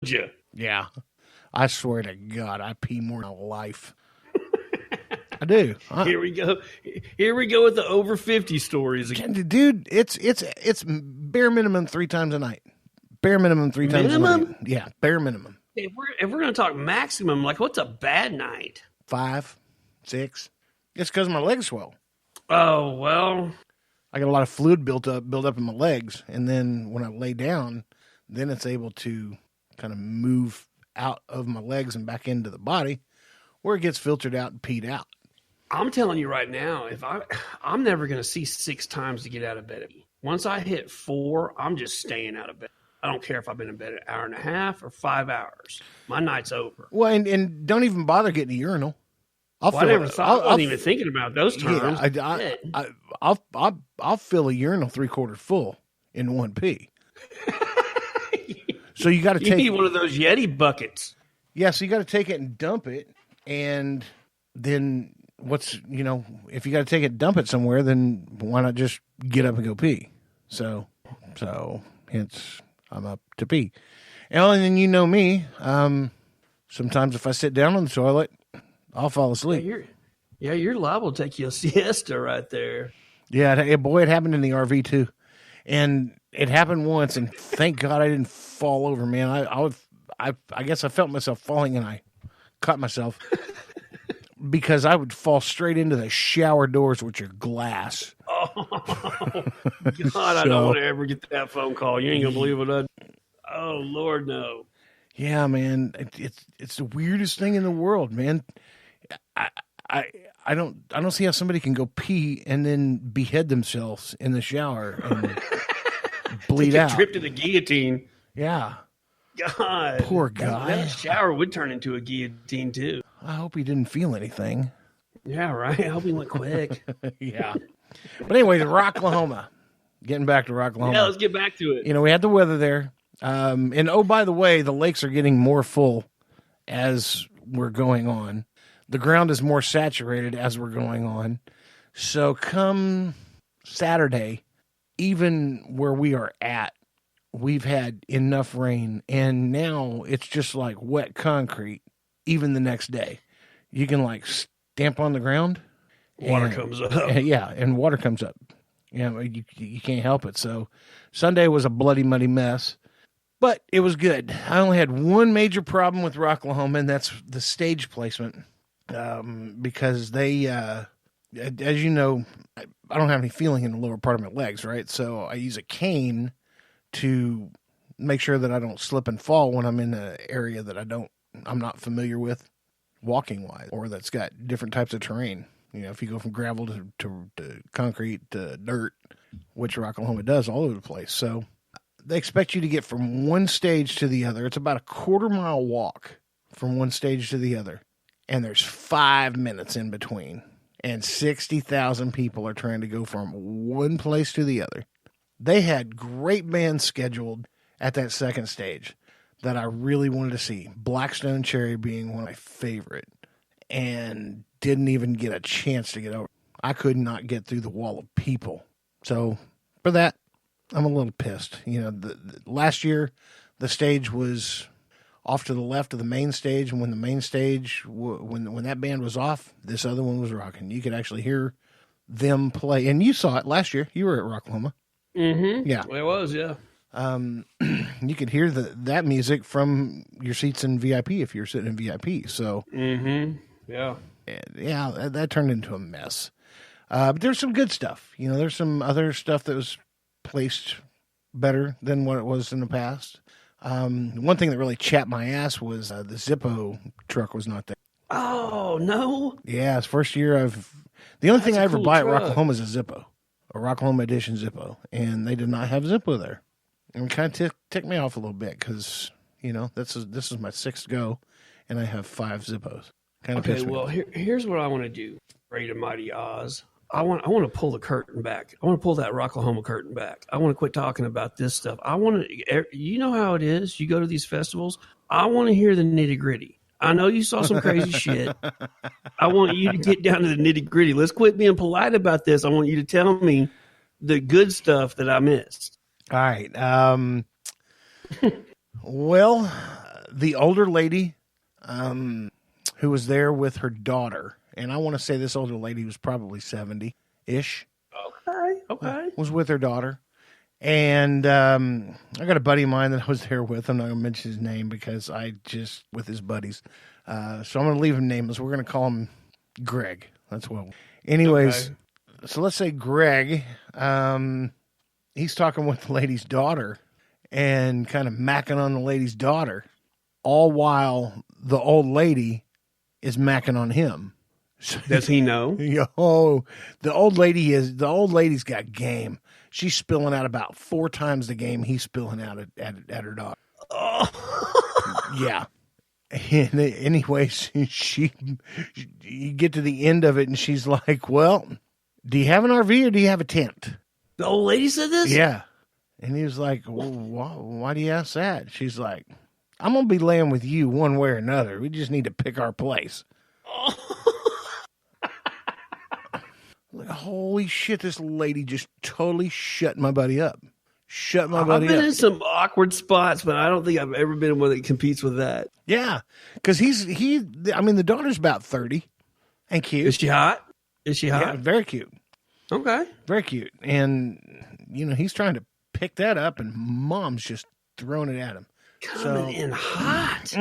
you? Yeah. I swear to God, I pee more than life. I do. Here we go. Here we go with the over 50 stories again. Dude, it's bare minimum 3 times a night. Bare minimum 3 times a night. Yeah, bare minimum. If we're going to talk maximum, like what's a bad night? 5, 6. It's because my legs swell. Oh, well. I got a lot of fluid built up in my legs, and then when I lay down, then it's able to kind of move out of my legs and back into the body, where it gets filtered out and peed out. I'm telling you right now, I'm never going to see 6 times to get out of bed. Once I hit 4, I'm just staying out of bed. I don't care if I've been in bed an hour and a half or 5 hours. My night's over. Well, and don't even bother getting a urinal. I wasn't even thinking about those terms. Yeah, I'll fill a urinal 3/4 full in one pee. So you got to take. You need one of those Yeti buckets. Yeah, so you got to take it and dump it, and then if you got to take it and dump it somewhere, then why not just get up and go pee? So hence I'm up to pee. And then you know me. Sometimes if I sit down on the toilet, I'll fall asleep. You're liable to take you a siesta right there. Yeah, boy, it happened in the RV too, and it happened once. And thank God I didn't fall over, man. I guess I felt myself falling, and I caught myself because I would fall straight into the shower doors, which are glass. Oh God, I don't want to ever get that phone call. You ain't gonna believe what Oh Lord, no. Yeah, man, it's the weirdest thing in the world, man. I don't see how somebody can go pee and then behead themselves in the shower and bleed out. Trip to the guillotine. Yeah. God. Poor guy. That shower would turn into a guillotine too. I hope he didn't feel anything. Yeah, right. I hope he went quick. Yeah. But anyway, Rocklahoma. Getting back to Rocklahoma. Yeah, let's get back to it. We had the weather there. And oh, by the way, the lakes are getting more full as we're going on. The ground is more saturated as we're going on. So come Saturday, even where we are at, we've had enough rain. And now it's just like wet concrete, even the next day. You can like stamp on the ground. Water comes up. Yeah, and water comes up. You can't help it. So Sunday was a bloody, muddy mess. But it was good. I only had one major problem with Rocklahoma, and that's the stage placement. Because they, as you know, I don't have any feeling in the lower part of my legs, right? So I use a cane to make sure that I don't slip and fall when I'm in an area that I'm not familiar with walking wise, or that's got different types of terrain. If you go from gravel to concrete to dirt, which Rocklahoma does all over the place. So they expect you to get from one stage to the other. It's about a 1/4 mile walk from one stage to the other. And there's 5 minutes in between. And 60,000 people are trying to go from one place to the other. They had great bands scheduled at that second stage that I really wanted to see. Blackstone Cherry being one of my favorite. And didn't even get a chance to get over. I could not get through the wall of people. So for that, I'm a little pissed. Last year, the stage was off to the left of the main stage, and when the main stage, when that band was off, this other one was rocking. You could actually hear them play, and you saw it last year. You were at Rocklahoma. Mm-hmm. Yeah, it was. Yeah. You could hear that music from your seats in VIP if you're sitting in VIP. So, yeah, that turned into a mess. But there's some good stuff. There's some other stuff that was placed better than what it was in the past. One thing that really chapped my ass was the Zippo truck was not there. Oh, no? Yeah, it's first year the only thing I ever buy truck. at Rocklahoma is a Zippo, a Rocklahoma edition Zippo, and they did not have Zippo there. And it kind of ticked me off a little bit because, this is my 6th go, and I have 5 Zippos. Kind of pissed me off. Here's what I want to do, Great and Mighty Oz. I want to pull the curtain back. I want to pull that Rocklahoma curtain back. I want to quit talking about this stuff. I want to, you know how it is. You go to these festivals. I want to hear the nitty gritty. I know you saw some crazy shit. I want you to get down to the nitty gritty. Let's quit being polite about this. I want you to tell me the good stuff that I missed. All right. Well, the older lady who was there with her daughter, and I want to say this older lady was probably 70-ish. Okay. Was with her daughter. And I got a buddy of mine that I was there with. I'm not going to mention his name because with his buddies. So I'm going to leave him nameless. We're going to call him Greg. That's what. Anyways, So let's say Greg, he's talking with the lady's daughter and kind of macking on the lady's daughter, all while the old lady is macking on him. Does he know? The old lady's got game. She's spilling out about 4 times the game he's spilling out at her daughter. Oh. Yeah. And anyways, you get to the end of it and she's like, well, do you have an RV or do you have a tent? The old lady said this? Yeah. And he was like, well, why do you ask that? She's like, I'm going to be laying with you one way or another. We just need to pick our place. Oh. Like, holy shit, this lady just totally shut my buddy up. I've been in some awkward spots, but I don't think I've ever been in one that competes with that. Yeah, because the daughter's about 30 and cute. Is she hot? Yeah, very cute. Okay. Very cute. And, he's trying to pick that up, and mom's just throwing it at him. Coming in hot.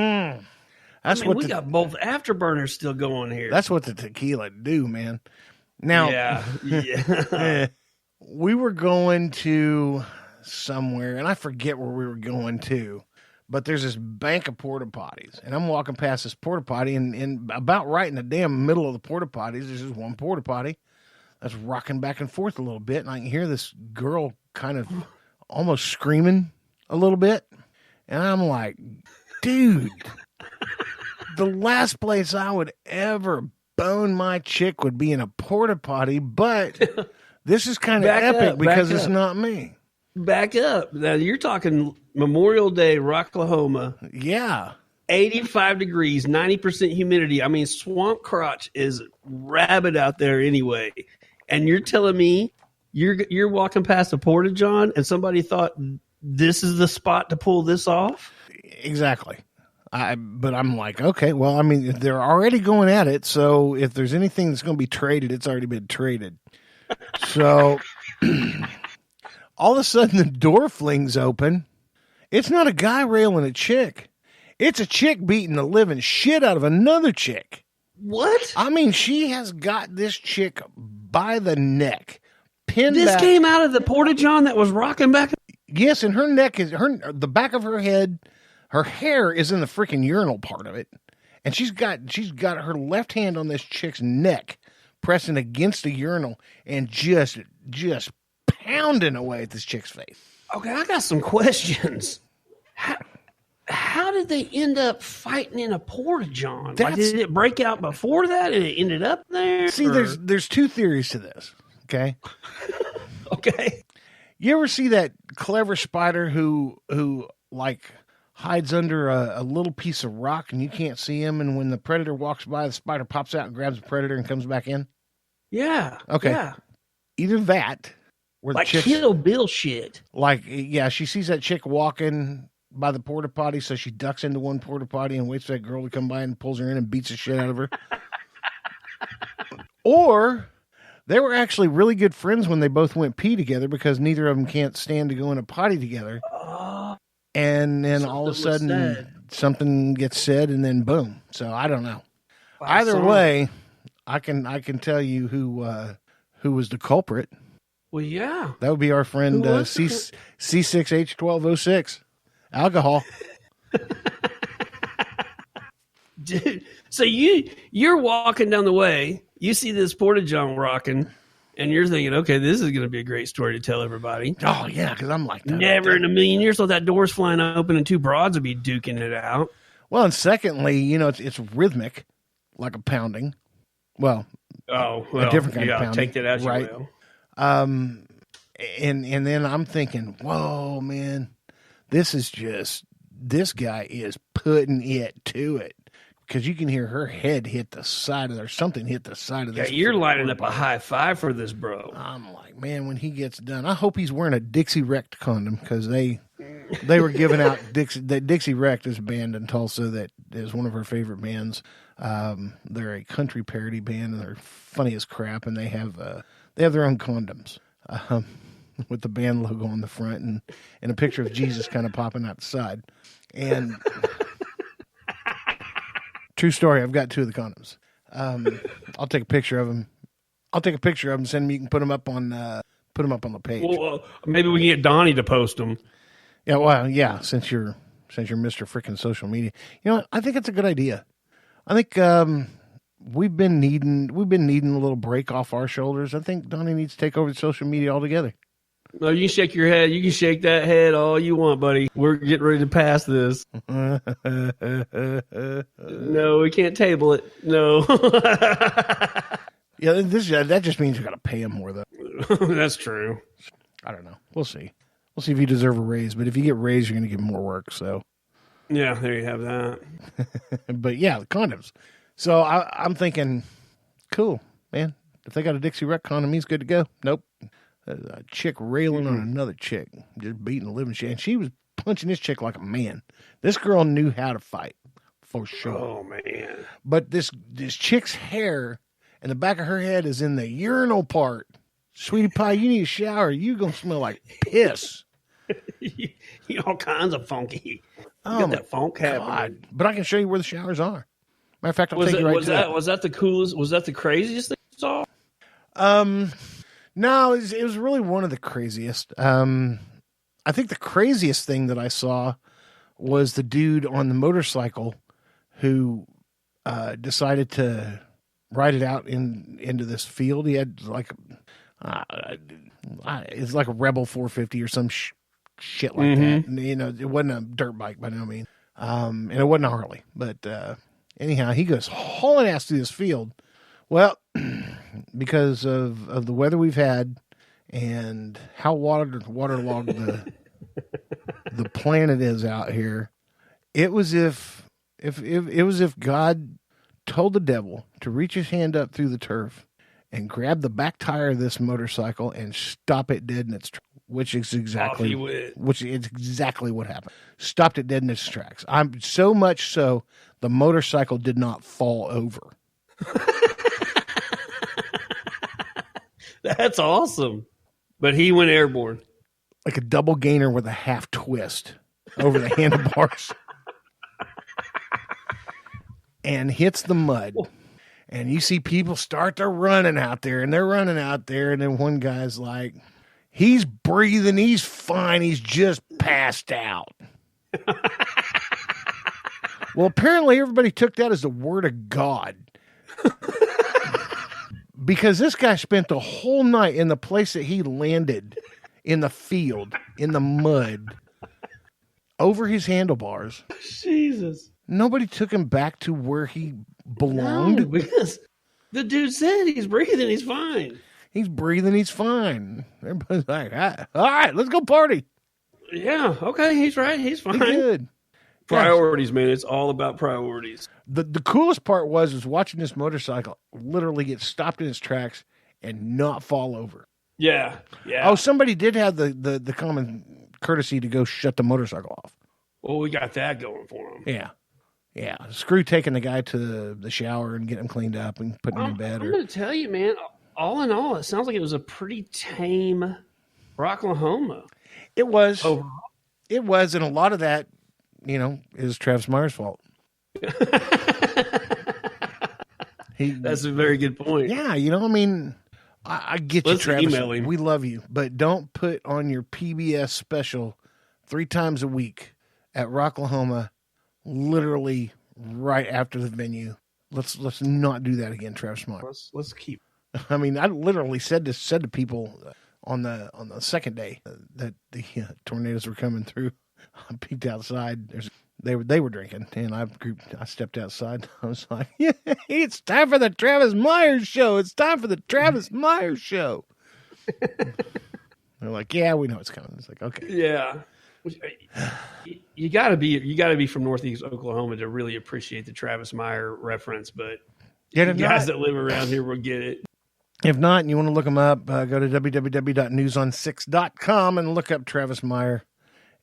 We got both afterburners still going here. That's what the tequila do, man. Now, yeah. We were going to somewhere, and I forget where we were going to, but there's this bank of porta potties, and I'm walking past this porta potty, and about right in the damn middle of the porta potties, there's this one porta potty that's rocking back and forth a little bit, and I can hear this girl kind of almost screaming a little bit, and I'm like, dude, the last place I would ever bone my chick would be in a porta potty, but this is kind of epic because it's not me. Back up. Now you're talking Memorial Day, Rocklahoma. Yeah. 85 degrees, 90% humidity. I mean, swamp crotch is rabid out there anyway. And you're telling me you're walking past a porta john and somebody thought this is the spot to pull this off? Exactly. But I'm like, okay, well, I mean, they're already going at it. So if there's anything that's going to be traded, it's already been traded. So all of a sudden the door flings open. It's not a guy railing a chick. It's a chick beating the living shit out of another chick. What? I mean, she has got this chick by the neck. Pinned this back. Came out of the porta john that was rocking back. Yes, and her neck the back of her head. Her hair is in the freaking urinal part of it. And she's got her left hand on this chick's neck, pressing against the urinal and just pounding away at this chick's face. Okay, I got some questions. How did they end up fighting in a porta john? Like, did it break out before that and it ended up there? See, there's 2 theories to this. Okay. Okay. You ever see that clever spider who like hides under a little piece of rock and you can't see him, and when the predator walks by, the spider pops out and grabs the predator and comes back in? Yeah. Okay. Yeah. Either that, or like Kill Bill shit. Like, yeah, she sees that chick walking by the porta potty, so she ducks into one porta potty and waits for that girl to come by and pulls her in and beats the shit out of her. Or they were actually really good friends when they both went pee together because neither of them can't stand to go in a potty together. And then all of a sudden something gets said and then boom. So I don't know. Either way, I can tell you who was the culprit. Well, yeah. That would be our friend C6H1206. Alcohol. Dude, so you're walking down the way, you see this porta john rocking, and you're thinking, okay, this is going to be a great story to tell everybody. Oh, yeah, because I'm like, never in a million years thought that door's flying open and 2 broads would be duking it out. Well, and secondly, it's rhythmic, like a pounding. Well, a different kind of pounding. Take that as right? You will. And then I'm thinking, whoa, man, this guy is putting it to it. Because you can hear her head hit the side of there. Something hit the side of this. Yeah, you're lining up a high five for this bro. I'm like, man, when he gets done, I hope he's wearing a Dixie Wrecked condom because they They were giving out Dixie Wrecked is a band in Tulsa that is one of her favorite bands. They're a country parody band, and they're funny as crap. And they have their own condoms with the band logo on the front and a picture of Jesus kind of popping out the side. And true story, I've got 2 of the condoms. I'll take a picture of them. Send me. You can put them up on the page. Well, maybe we can get Donnie to post them. Yeah, well, yeah. Since you're Mr. Frickin' social media, you know what? I think it's a good idea. I think we've been needing a little break off our shoulders. I think Donnie needs to take over social media altogether. No, you can shake your head. You can shake that head all you want, buddy. We're getting ready to pass this. No, we can't table it. No. Yeah, that just means you got to pay him more, though. That's true. I don't know. We'll see. We'll see if you deserve a raise. But if you get raised, you're going to get more work. So. Yeah, there you have that. But yeah, the condoms. So I'm thinking, cool, man. If they got a Dixie Wreck condom, he's good to go. Nope. A chick railing on another chick, just beating the living shit. And she was punching this chick like a man. This girl knew how to fight, for sure. Oh, man. But this chick's hair and the back of her head is in the urinal part. Sweetie pie, you need a shower. You going to smell like piss. You all kinds of funky. Oh, got that funk happening. But I can show you where the showers are. Matter of fact, I'll take you right to it. Was that the coolest? Was that the craziest thing you saw? No, it was really one of the craziest. I think the craziest thing that I saw was the dude on the motorcycle who decided to ride it out into this field. He had like it's like a Rebel 450 or some shit like that. And, you know, it wasn't a dirt bike by no means, and it wasn't a Harley. But anyhow, he goes hauling ass through this field. Well, because of the weather we've had and how waterlogged the planet is out here, it was if God told the devil to reach his hand up through the turf and grab the back tire of this motorcycle and stop it dead in its tracks, which is exactly what happened. Stopped it dead in its tracks. I'm so much so the motorcycle did not fall over. That's awesome. But he went airborne. Like a double gainer with a half twist over the handlebars. And hits the mud. And you see people start to running out there. And they're running out there. And then one guy's like, he's breathing. He's fine. He's just passed out. Well, apparently everybody took that as the word of God. Because this guy spent the whole night in the place that he landed, in the field, in the mud, over his handlebars. Jesus. Nobody took him back to where he belonged. No, because the dude said he's breathing, he's fine. He's breathing, he's fine. Everybody's like, all right, let's go party. Yeah, okay, he's right, he's fine. He's good. Priorities, man. It's all about priorities. The coolest part was watching this motorcycle literally get stopped in its tracks and not fall over. Yeah, yeah. Oh, somebody did have the common courtesy to go shut the motorcycle off. Well, we got that going for him. Yeah. Yeah. Screw taking the guy to the shower and getting him cleaned up and putting him in bed. I'm going to tell you, man, all in all, it sounds like it was a pretty tame Rocklahoma. It was. Overall. It was, and a lot of that, you know, is Travis Meyer's fault. That's a very good point. Yeah, you know, I mean, I get you, Travis. Email him. We love you, but don't put on your PBS special 3 times a week at Rocklahoma, literally right after the venue. Let's not do that again, Travis Meyer. Let's keep. I mean, I literally said to people on the second day that the tornadoes were coming through. I peeked outside. They were drinking, and I stepped outside. I was like, "Yeah, it's time for the Travis Myers show. It's time for the Travis Myers show." They're like, "Yeah, we know it's coming." It's like, okay, yeah. You gotta be from Northeast Oklahoma to really appreciate the Travis Meyer reference, but guys that live around here will get it. If not, and you want to look them up, go to www.newson6.com and look up Travis Meyer.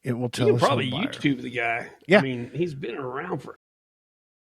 It will tell You can us probably home buyer. YouTube the guy. Yeah. I mean, he's been around